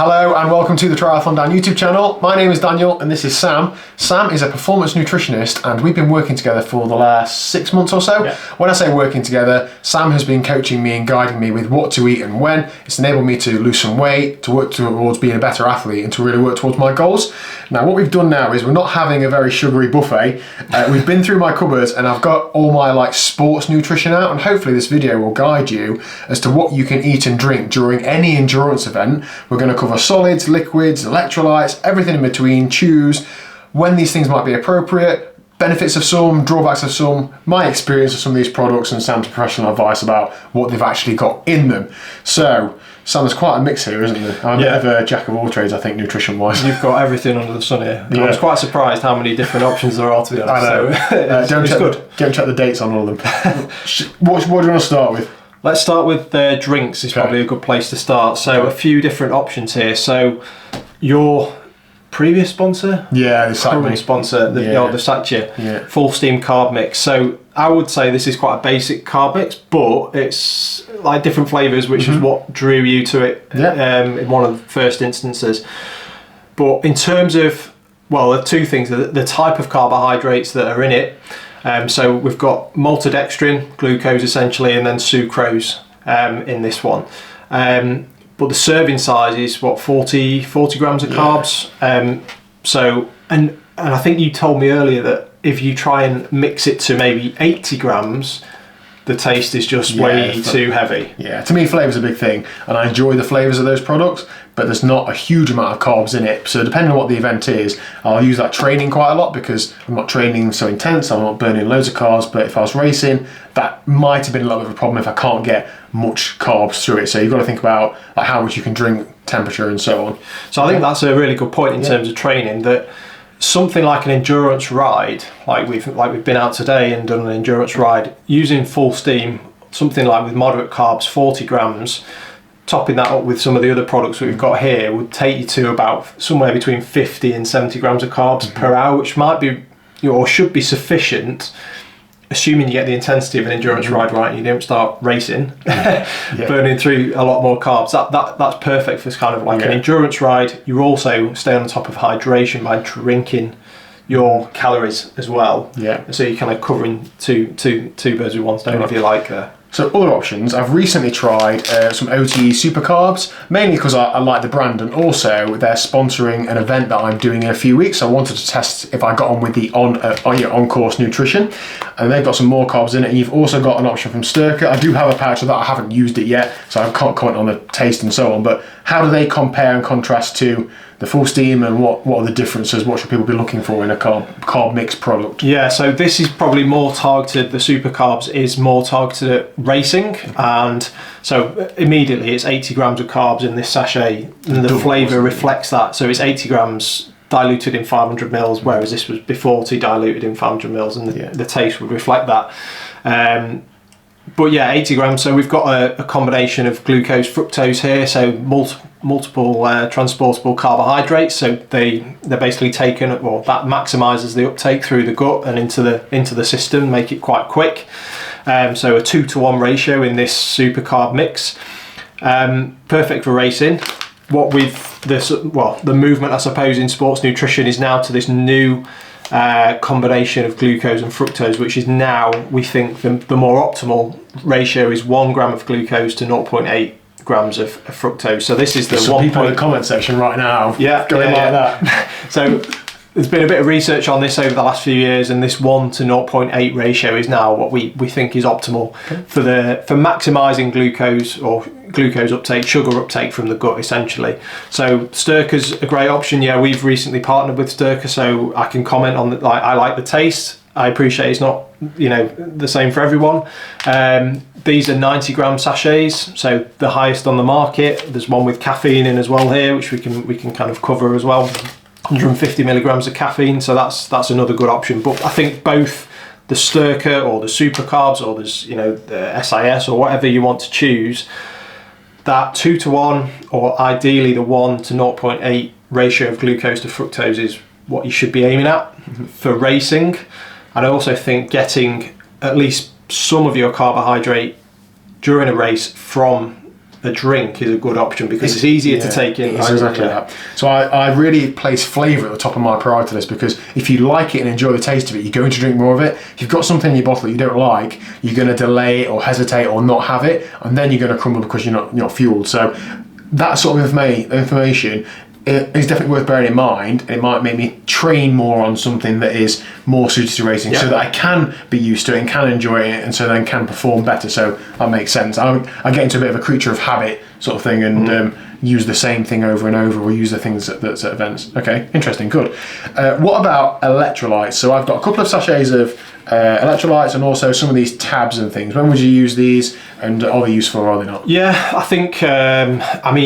Hello and welcome to the TriathlonDan YouTube channel. My name is Daniel and this is Sam. Sam is a performance nutritionist and we've been working together for the last 6 months or so. Yeah. When I say working together, Sam has been coaching me and guiding me with what to eat and when. It's enabled me to lose some weight, to work towards being a better athlete and to really work towards my goals. Now what we've done now is we're not having a very sugary buffet. We've been through my cupboards and I've got all my sports nutrition out, and hopefully this video will guide you as to what you can eat and drink during any endurance event. We're going to cover solids, liquids, electrolytes, everything in between, choose when these things might be appropriate, benefits of some, drawbacks of some, my experience of some of these products and Sam's professional advice about what they've actually got in them. So, Sam, there's quite a mix here, isn't there? I'm a bit of a jack of all trades, I think, nutrition-wise. You've got everything under the sun here. Yeah. I was quite surprised how many different options there are, to be honest. I know. Don't check the dates on all of them. What do you want to start with? Let's start with drinks. Is probably a good place to start. So a few different options here. So your previous sponsor, the current sponsor, the Satya, full steam carb mix. So I would say this is quite a basic carb mix, but it's like different flavors, which is what drew you to it in one of the first instances. But in terms of, well, there are two things: the type of carbohydrates that are in it. So we've got maltodextrin, glucose essentially, and then sucrose in this one. But the serving size is 40 grams of carbs. And I think you told me earlier that if you try and mix it to maybe 80 grams, the taste is just way too heavy. Yeah, to me flavour's a big thing, and I enjoy the flavours of those products, but there's not a huge amount of carbs in it. So depending on what the event is, I'll use that training quite a lot because I'm not training so intense, I'm not burning loads of carbs, but if I was racing, that might have been a little bit of a problem if I can't get much carbs through it. So you've got to think about how much you can drink, temperature and so on. So I think that's a really good point in terms of training, that something like an endurance ride, like we've been out today and done an endurance ride, using full steam, something like with moderate carbs, 40 grams, topping that up with some of the other products that we've got here would take you to about somewhere between 50 and 70 grams of carbs per hour, which might be, or should be sufficient, assuming you get the intensity of an endurance ride right and you don't start racing, burning through a lot more carbs. That's perfect for kind of like an endurance ride. You also stay on top of hydration by drinking your calories as well. So you're kind of covering two birds with one stone, if you like there. So other options, I've recently tried some OTE super carbs, mainly because I like the brand, and also they're sponsoring an event that I'm doing in a few weeks. So I wanted to test if I got on with the on-course nutrition, and they've got some more carbs in it. And you've also got an option from Sturka. I do have a pouch of that, I haven't used it yet, so I can't comment on the taste and so on, but how do they compare and contrast to the full steam, and what are the differences? What should people be looking for in a carb mix product? Yeah, so this is probably more targeted, the super carbs is more targeted at racing, and so immediately it's 80 grams of carbs in this sachet, and the flavour reflects that. So it's 80 grams diluted in 500 mils, whereas this was B40 diluted in 500 mils, and the taste would reflect that. But yeah, 80 grams. So we've got a combination of glucose, fructose here, so multiple transportable carbohydrates. So they're basically taken, well, that maximises the uptake through the gut and into the system, make it quite quick. So a 2-to-1 ratio in this super carb mix. Perfect for racing. What with this, the movement, I suppose, in sports nutrition is now to this new combination of glucose and fructose, which is now, we think, the more optimal ratio is 1 gram of glucose to 0.8 grams of fructose. So this is the some people in the comment section right now going like that. So there's been a bit of research on this over the last few years, and this 1 to 0.8 ratio is now what we think is optimal for maximising glucose uptake, sugar uptake from the gut, essentially. So Sturka's a great option. Yeah, we've recently partnered with Sturka, so I can comment on that. I like the taste. I appreciate it's not the same for everyone. These are 90 gram sachets, so the highest on the market. There's one with caffeine in as well here, which we can kind of cover as well. 150 milligrams of caffeine, so that's another good option. But I think both the Sturka or the super carbs, or there's the SIS or whatever you want to choose, that 2-to-1 or ideally the 1 to 0.8 ratio of glucose to fructose is what you should be aiming at for racing. And I also think getting at least some of your carbohydrate during a race from a drink is a good option because it's easier to take in. It's exactly that. So I really place flavour at the top of my priority list, because if you like it and enjoy the taste of it, you're going to drink more of it. If you've got something in your bottle that you don't like, you're going to delay it or hesitate or not have it, and then you're going to crumble because you're not fueled. So that sort of information is definitely worth bearing in mind, and it might make me train more on something that is more suited to racing, so that I can be used to it and can enjoy it, and so then can perform better. So that makes sense. I get into a bit of a creature of habit sort of thing, and use the same thing over and over, or use the things that's at events. Okay, interesting, good. What about electrolytes? So I've got a couple of sachets of electrolytes, and also some of these tabs and things. When would you use these, and are they useful or are they not? Yeah, I think,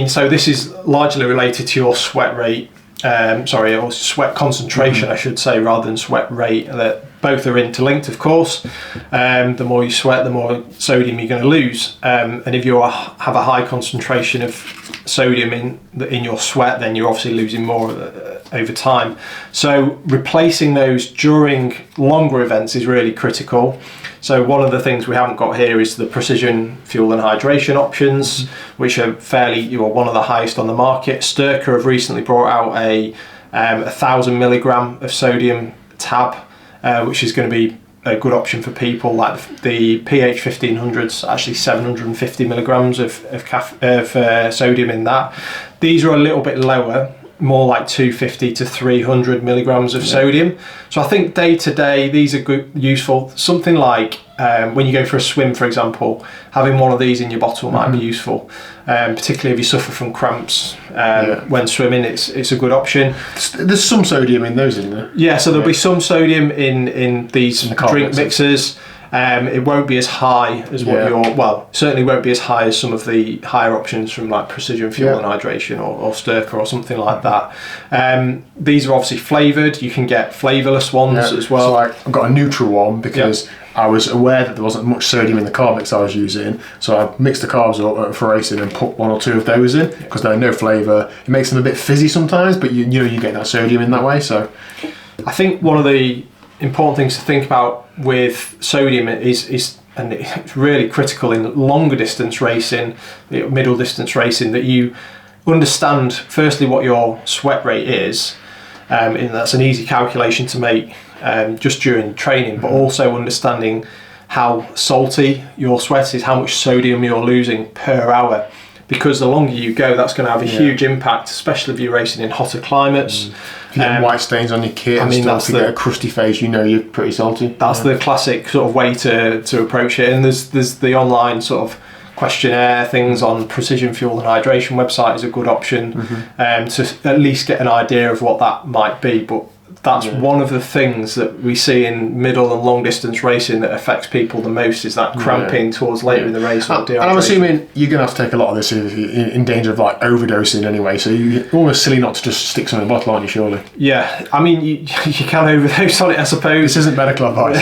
so this is largely related to your sweat rate, or sweat concentration, I should say, rather than sweat rate. That both are interlinked, of course. The more you sweat, the more sodium you're going to lose. And if you have a high concentration of sodium in your sweat, then you're obviously losing more over time. So replacing those during longer events is really critical. So one of the things we haven't got here is the precision fuel and hydration options, which are one of the highest on the market. Sturka have recently brought out a 1,000 milligram of sodium tab, which is going to be a good option for people. Like the pH 1500's actually 750 milligrams of sodium in that. These are a little bit lower, more like 250 to 300 milligrams of sodium. So I think day to day these are useful. Something like when you go for a swim, for example, having one of these in your bottle might be useful, particularly if you suffer from cramps when swimming. It's a good option. There's some sodium in those, isn't there? Yeah, so there'll be some sodium in these drink mixers. It won't be as high as certainly won't be as high as some of the higher options from like Precision Fuel and Hydration or Sturka or something like that. These are obviously flavoured. You can get flavourless ones as well. So I've got a neutral one because I was aware that there wasn't much sodium in the carb mix I was using, so I mixed the carbs up for racing and put one or two of those in, because they're no flavour. It makes them a bit fizzy sometimes, but you get that sodium in that way. So I think one of the important things to think about with sodium is and it's really critical in longer distance racing, middle distance racing, that you understand firstly what your sweat rate is, and that's an easy calculation to make just during training, but also understanding how salty your sweat is, how much sodium you're losing per hour. Because the longer you go, that's going to have a huge impact, especially if you're racing in hotter climates. If you get white stains on your kit, and if you get a crusty face, you're pretty salty. That's the classic sort of way to approach it. And there's the online sort of questionnaire things on Precision Fuel and Hydration website is a good option to at least get an idea of what that might be. But that's one of the things that we see in middle and long distance racing that affects people the most, is that cramping towards later in the race. And I'm assuming you're going to have to take a lot of this if you're in danger of like overdosing anyway, so you're almost silly not to just stick some in the bottle, aren't you, surely? Yeah, I mean, you can overdose on it, I suppose. This isn't medical advice.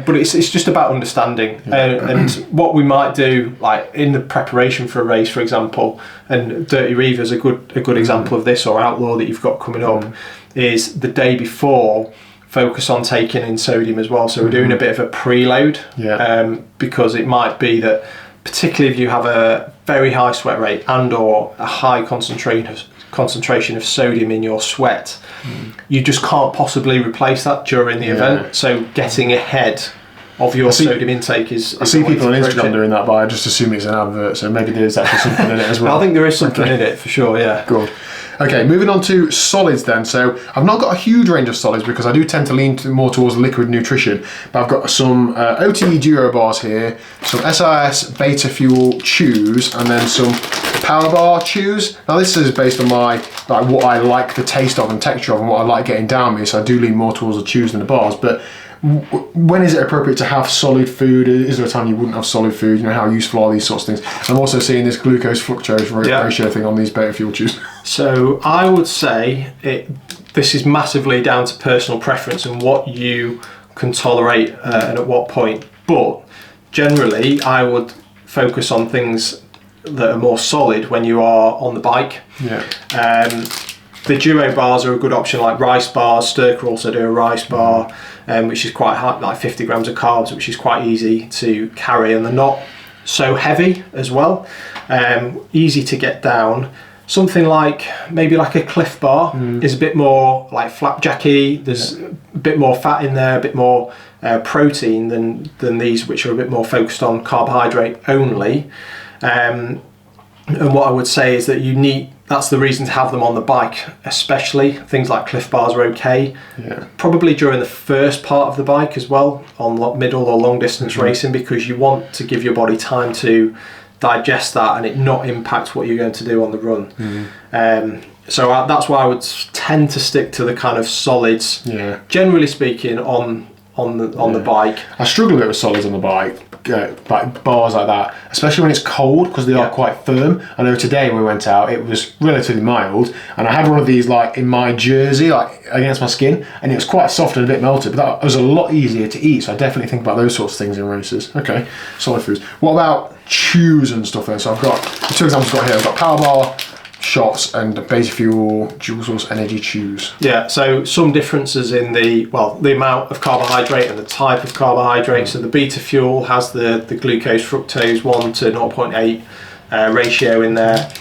But it's just about understanding. And what we might do, like in the preparation for a race, for example, and Dirty Reaver's a good example of this, or Outlaw that you've got coming up, is the day before focus on taking in sodium as well. So we're doing a bit of a preload, because it might be that, particularly if you have a very high sweat rate and or a high concentration of sodium in your sweat, you just can't possibly replace that during the event. So getting ahead of your sodium intake is I see people on Instagram doing that, but I just assume it's an advert, so maybe there's actually something in it as well. I think there is something in it for sure, yeah. Good. Okay, moving on to solids then. So I've not got a huge range of solids because I do tend to lean more towards liquid nutrition, but I've got some OTE Duro bars here, some SIS Beta Fuel chews, and then some Power Bar chews. Now this is based on what I like the taste of and texture of, and what I like getting down me, so I do lean more towards the chews than the bars. But when is it appropriate to have solid food? Is there a time you wouldn't have solid food? How useful are these sorts of things? I'm also seeing this glucose fructose ratio thing on these Beta Fuel chews. So I would say this is massively down to personal preference and what you can tolerate and at what point. But generally, I would focus on things that are more solid when you are on the bike. The Duo bars are a good option, like rice bars. Sturka also do a rice bar, which is quite high, like 50 grams of carbs, which is quite easy to carry, and they're not so heavy as well, easy to get down. Something like maybe like a Cliff Bar is a bit more like flapjacky. There's a bit more fat in there, a bit more protein than these, which are a bit more focused on carbohydrate only. And what I would say is that that's the reason to have them on the bike, especially. Things like Cliff Bars are okay. Yeah. Probably during the first part of the bike as well, on middle or long distance racing, because you want to give your body time to digest that and it not impact what you're going to do on the run. So that's why I would tend to stick to the kind of solids, generally speaking, on the bike. I struggle a bit with solids on the bike, like bars like that, especially when it's cold, because they are quite firm. I know today when we went out, it was relatively mild, and I had one of these like in my jersey, like against my skin, and it was quite soft and a bit melted, but that was a lot easier to eat. So I definitely think about those sorts of things in races. Okay, solid foods. What about chews and stuff then? So I've got the two examples I've got here. I've got Power Bar shots and Basic Fuel Dual Source Energy Chews. Yeah, so some differences in the amount of carbohydrate and the type of carbohydrate. So the Beta Fuel has the glucose fructose 1 to 0.8 ratio in there.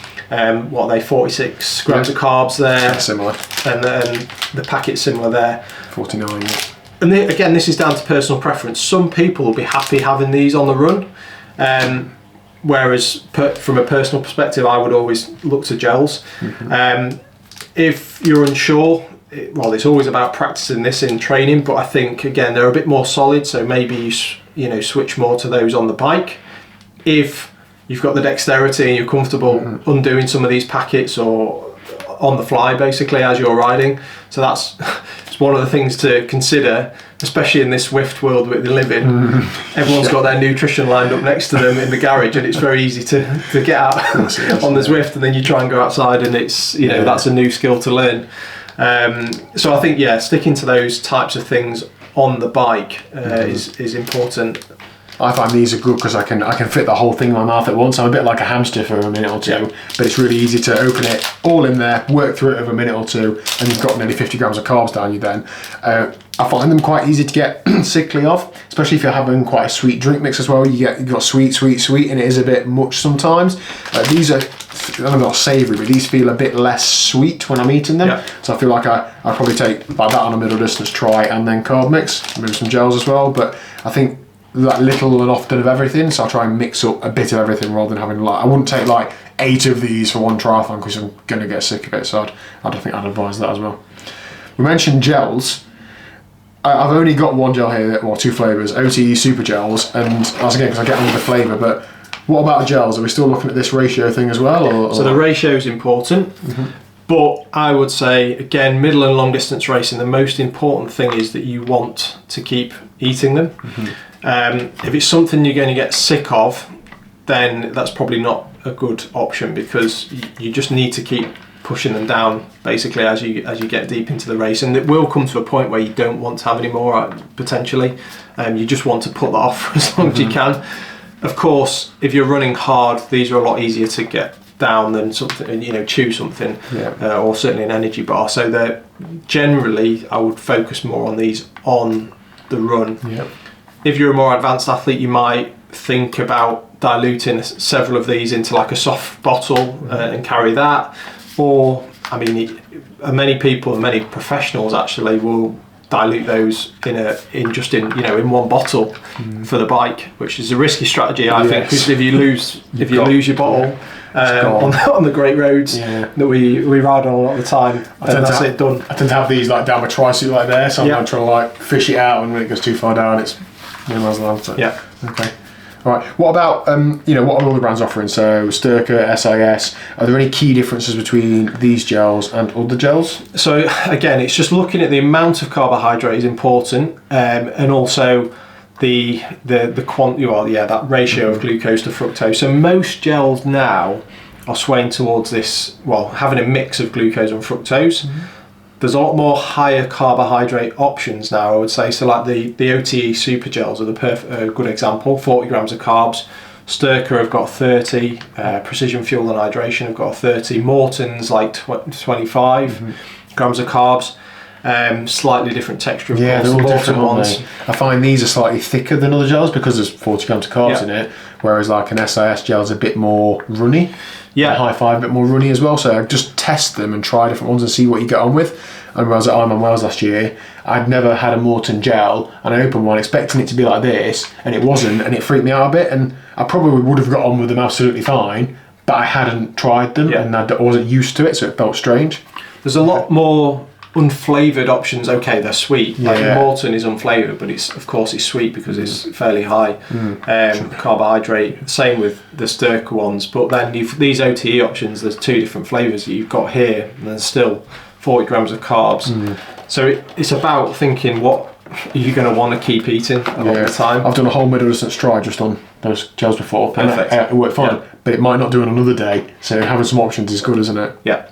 What are they, 46 grams of carbs there. Similar. And the packet's similar there. 49. And again, this is down to personal preference. Some people will be happy having these on the run. Whereas from a personal perspective, I would always look to gels. If you're unsure, it's always about practicing this in training, but I think again they're a bit more solid, so maybe you switch more to those on the bike. If you've got the dexterity and you're comfortable undoing some of these packets or on the fly basically as you're riding, so that's it's one of the things to consider, especially in this Swift world that they live in. Everyone's got their nutrition lined up next to them in the garage, and it's very easy to get out on the Swift, and then you try and go outside and it's that's a new skill to learn. So I think sticking to those types of things on the bike is important. I find these are good because I can fit the whole thing in my mouth at once. I'm a bit like a hamster for a minute or two, but it's really easy to open it all in there, work through it over a minute or two, and you've got nearly 50 grams of carbs down you then. I find them quite easy to get sickly of, especially if you're having quite a sweet drink mix as well. You've got sweet, and it is a bit much sometimes. These are, I'm not savoury, but these feel a bit less sweet when I'm eating them. So I feel like I'll probably take like that on a middle distance try and then carb mix, maybe some gels as well. But I think like little and often of everything, so I'll try and mix up a bit of everything rather than having I wouldn't take like 8 of these for one triathlon because I'm going to get sick of it, so I don't think I'd advise that as well. We mentioned gels. I've only got one gel here, or 2 flavours, OTE Super Gels, and that's again because I get on with the flavour, but what about the gels? Are we still looking at this ratio thing as well? Or? So the ratio is important, but I would say, again, middle and long distance racing, the most important thing is that you want to keep eating them. If it's something you're going to get sick of, then that's probably not a good option, because you just need to keep pushing them down basically as you get deep into the race, and it will come to a point where you don't want to have any more potentially. You just want to put that off for as long as you can. Of course, if you're running hard, these are a lot easier to get down than something, chew something, or certainly an energy bar. So that generally I would focus more on these on the run. If you're a more advanced athlete, you might think about diluting several of ththese into like a soft bottle and carry that. Or, many people, many professionals actually will dilute those in one bottle for the bike, which is a risky strategy, I think, because if you lose your bottle on the great roads that we ride on a lot of the time, that's it done. I tend to have these like down my tri-suit like there, so I'm not trying to like fish it out, and when it goes too far down, it's minimalised land. So. Okay. All right. What about what are all the brands offering? So Sturka, SIS. Are there any key differences between these gels and other gels? So again, it's just looking at the amount of carbohydrate is important, and also the that ratio of glucose to fructose. So most gels now are swaying towards this, having a mix of glucose and fructose. There's a lot more higher carbohydrate options now, I would say. So like the OTE Super Gels are a good example, 40 grams of carbs. Sturka have got 30, Precision Fuel and Hydration have got 30, Morton's like 25 grams of carbs. Slightly different texture, of Yeah, course. they're all the different Morton ones. I find these are slightly thicker than other gels because there's 40 grams of carbs in it, whereas like an SIS gel is a bit more runny. Yeah. High Five a bit more runny as well. So I just test them and try different ones and see what you get on with. And when I was at Ironman Wales last year, I'd never had a Morton gel, and I opened one expecting it to be like this, and it wasn't, and it freaked me out a bit. And I probably would have got on with them absolutely fine, but I hadn't tried them, and I wasn't used to it, so it felt strange. There's a lot more unflavoured options. Okay, they're sweet. Like Morton is unflavoured, but of course it's sweet because it's fairly high carbohydrate. Same with the Sturka ones. But then these OTE options, there's 2 different flavours that you've got here, and there's still 40 grams of carbs. So it's about thinking what are you going to want to keep eating a lot of the time. I've done a whole middle distance try just on those gels before. Perfect. And it worked fine, but it might not do on another day. So having some options is good, isn't it? Yeah.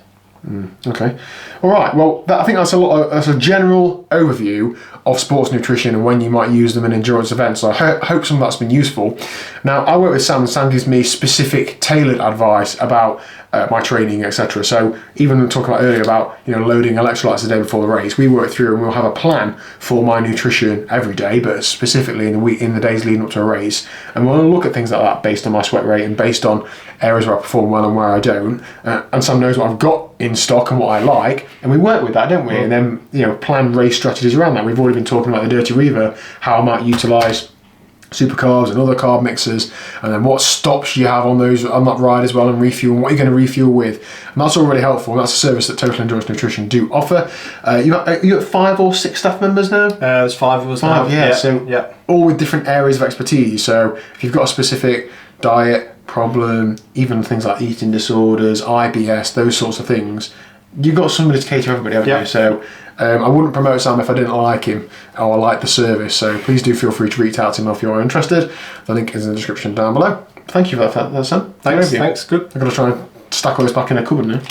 Okay. All right. Well, I think that's that's a general overview of sports nutrition and when you might use them in endurance events. So I hope some of that's been useful. Now, I work with Sam, and Sam gives me specific, tailored advice about my training, etc. So even talking about earlier about loading electrolytes the day before the race, we work through and we'll have a plan for my nutrition every day, but specifically in the days leading up to a race, and we'll look at things like that based on my sweat rate and based on areas where I perform well and where I don't. And Sam knows what I've got in stock and what I like, and we work with that, don't we? And then plan race strategies around that. We've already been talking about the Dirty Reaver, how I might utilise super carbs and other carb mixers, and then what stops you have on that ride as well, and refuel, and what you're going to refuel with. And that's all really helpful, and that's a service that Total Endurance Nutrition do offer. You got 5 or 6 staff members now? There's 5 of us now. So all with different areas of expertise. So if you've got a specific diet problem, even things like eating disorders, IBS, those sorts of things, you've got somebody to cater to everybody, haven't you? So I wouldn't promote Sam if I didn't like him or I like the service. So please do feel free to reach out to him if you're interested. The link is in the description down below. Thank you for that, Sam. Thanks. Good. I've got to try and stack all this back in a cupboard now.